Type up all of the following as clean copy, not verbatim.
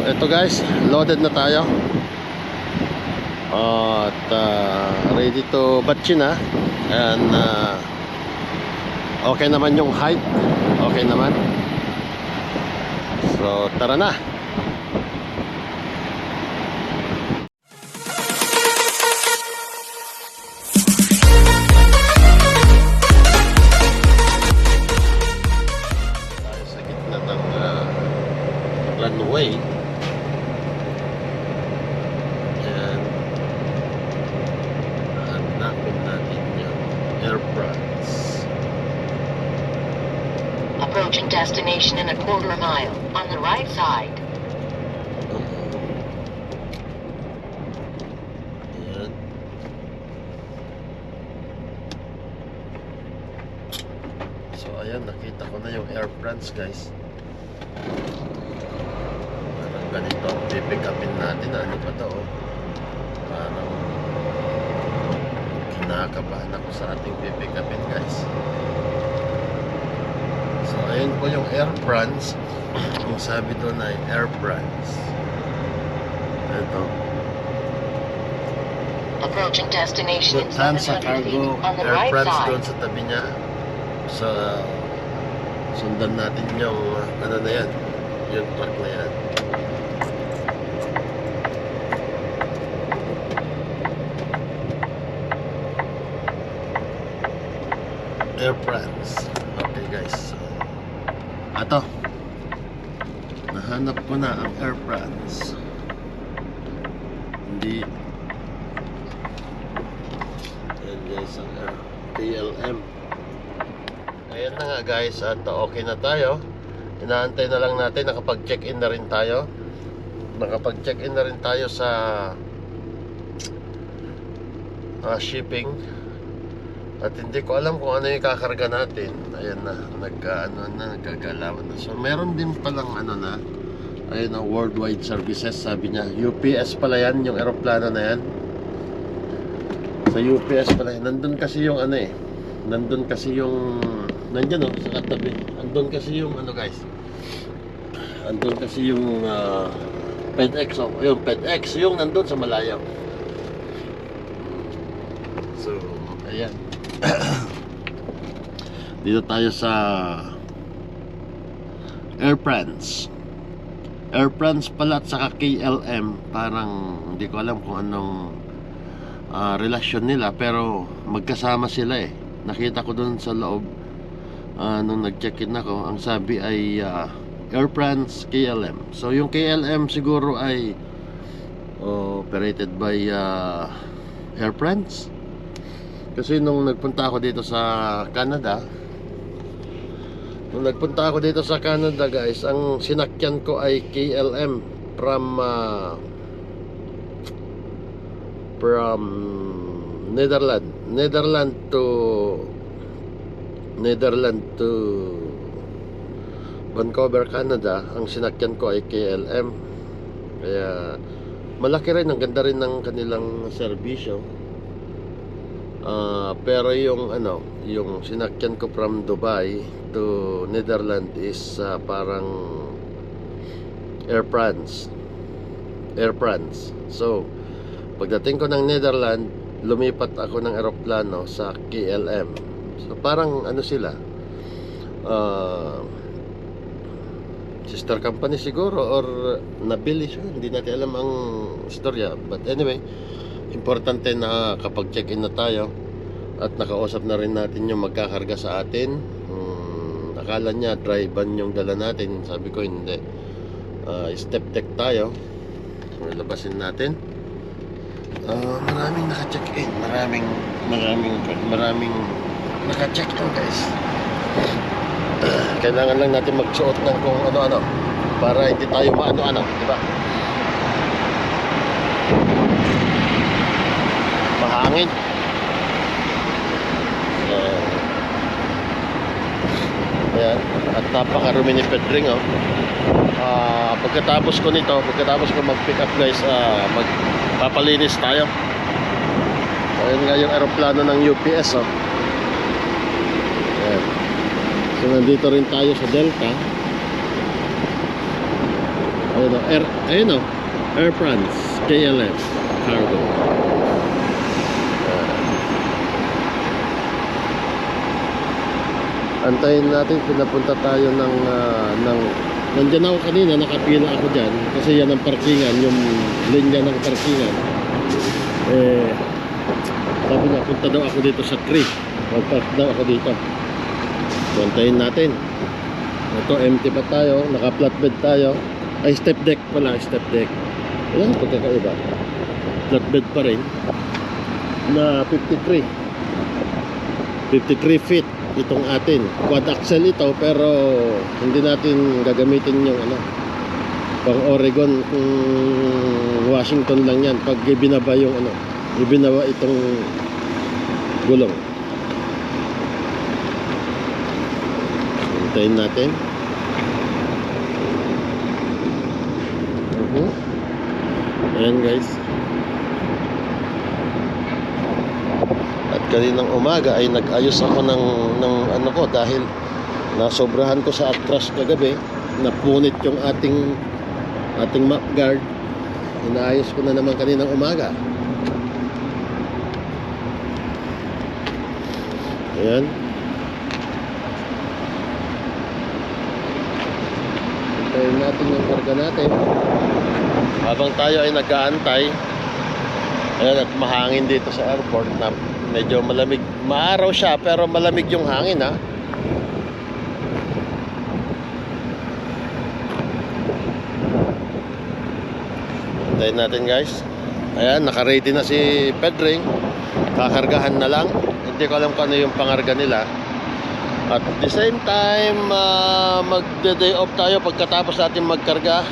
ito guys, loaded na tayo. At ready to batch na. And okay naman yung height. Okay naman. So tara na. Tayo sa gitna ng runway. And hanapin natin yung aircrafts. Approaching destination in a quarter mile on the right side. Ayan. So ayan, nakita ko na yung air France guys. Parang ganito ang pipick upin natin. Ano pa to? Parang kinakabahan ako sa ating pipick upin guys. So ayun po yung Air France. Ang sabi doon ay Air France. Ito. Approaching destination in Lufthansa 700 feet Cargo on the Air right France doon side. sa tabi niya. Sa sundan natin yung ano na yan, yung truck na yan. Air France. Okay guys, so ato, nahanap ko na ang Air France. Hindi yan guys, ang KLM. Ayan na nga guys, at okay na tayo. Inaantay na lang natin, nakapag-check-in na rin tayo. Nakapag-check-in na rin tayo sa shipping. At hindi ko alam kung ano yung kakarga natin. Ayan na, nagkagalawan na. So meron din palang ano na, ayun na, worldwide services, sabi niya. UPS pala yan, yung aeroplano na yan. Sa UPS pala yan. Nandun kasi yung ano eh. Nandun kasi yung nandyan o, sa katabi. Andun kasi yung ano guys. Andun kasi yung FedEx o. Yung FedEx, yung nandun sa malayo. So, ayan. Dito tayo sa Air France. Air France pala at saka KLM. Parang hindi ko alam kung anong relasyon nila, pero magkasama sila eh. Nakita ko doon sa loob nung nag-check-in ako, ang sabi ay Air France KLM. So yung KLM siguro ay operated by Air France. Kasi nung nagpunta ako dito sa Canada, guys, ang sinakyan ko ay KLM from Netherlands to Vancouver, Canada. Ang sinakyan ko ay KLM. Kaya malaki rin, ang ganda rin ng kanilang serbisyo. Pero yung ano, yung sinakyan ko from Dubai to Netherlands is parang Air France. So pagdating ko ng Netherlands, lumipat ako ng eroplano sa KLM. So parang ano sila, sister company siguro or nabili siya, hindi natin alam ang istorya. But anyway, importante na kapag check-in na tayo at nakausap na rin natin yung magkakarga sa atin. Akala niya dry van yung dala natin, sabi ko hindi. Step deck tayo. Labasin natin. Maraming naka-check-in, maraming naka-check-in guys. Kailangan lang natin magsuot ng kung ano-ano para hindi tayo maano-ano, di ba? Mahangin. Ayan, at napakarumi ni Pedring oh. Pagkatapos ko mag-pick up guys, magpapalinis tayo. Ayan nga yung aeroplano ng UPS oh. Ayan. So nandito rin tayo sa Delta. Ayan Ayun o, Air France, KLM, cargo. Antayin natin, pinapunta tayo ng nandiyan ako kanina, nakapila ako dyan kasi yan ang parkingan, yung linya ng parkingan. Sabi niya, punta daw ako dito sa tree, magpark daw ako dito. So, antayin natin. Ito, empty pa tayo, naka flatbed tayo. Ay, step deck pala, step deck. Ayan, pagkakaiba, flatbed pa rin na 53 feet itong atin. Quad axle ito, pero hindi natin gagamitin yung pang Oregon, Washington lang yan pag ibinaba yung ibinaba itong gulong. Hintayin natin. Ayan guys. At kaninang umaga ay nag-ayos ako ng ano ko dahil nasobrahan ko sa atras kagabi. Napunit yung ating map guard. Inaayos ko na naman kaninang umaga. Ayan. Hintayin natin yung karga natin habang tayo ay nag-aantay. Ayan, at mahangin dito sa airport na medyo malamig. Maaraw siya pero malamig yung hangin ha. Hintayin natin guys. Ayan, naka-ready na si Pedring. Kakargahan na lang. Hindi ko alam kung ano yung pangarga nila. At the same time, mag-day off tayo pagkatapos natin magkarga.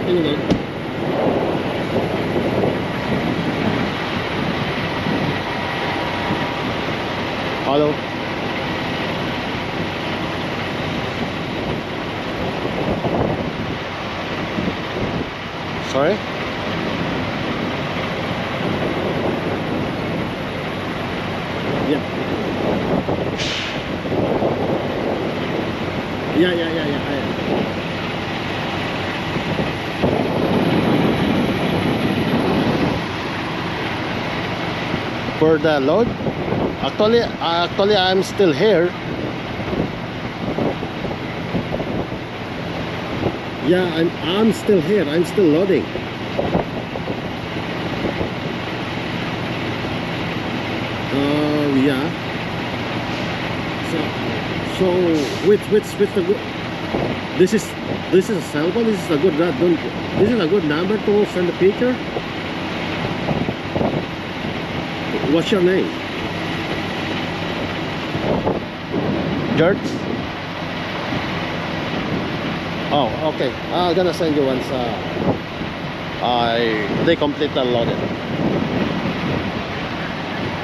Can you load? Hello. Sorry? Yeah. Yeah. For the load? Actually, I'm still here. Yeah, I'm still here. I'm still loading. Yeah. So which the good? This is a cell phone. This is a good. This is a good number to send a picture. What's your name? George? Oh, okay. I'm gonna send you once they complete the loaded.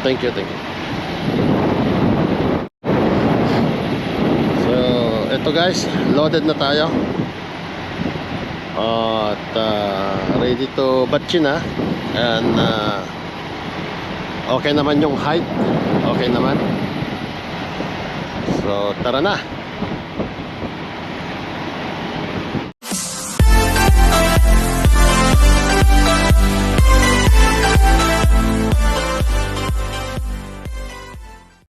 Thank you. So, ito guys, loaded na tayo. At ready to batch na. And okay naman yung height. Okay naman. So, tara na.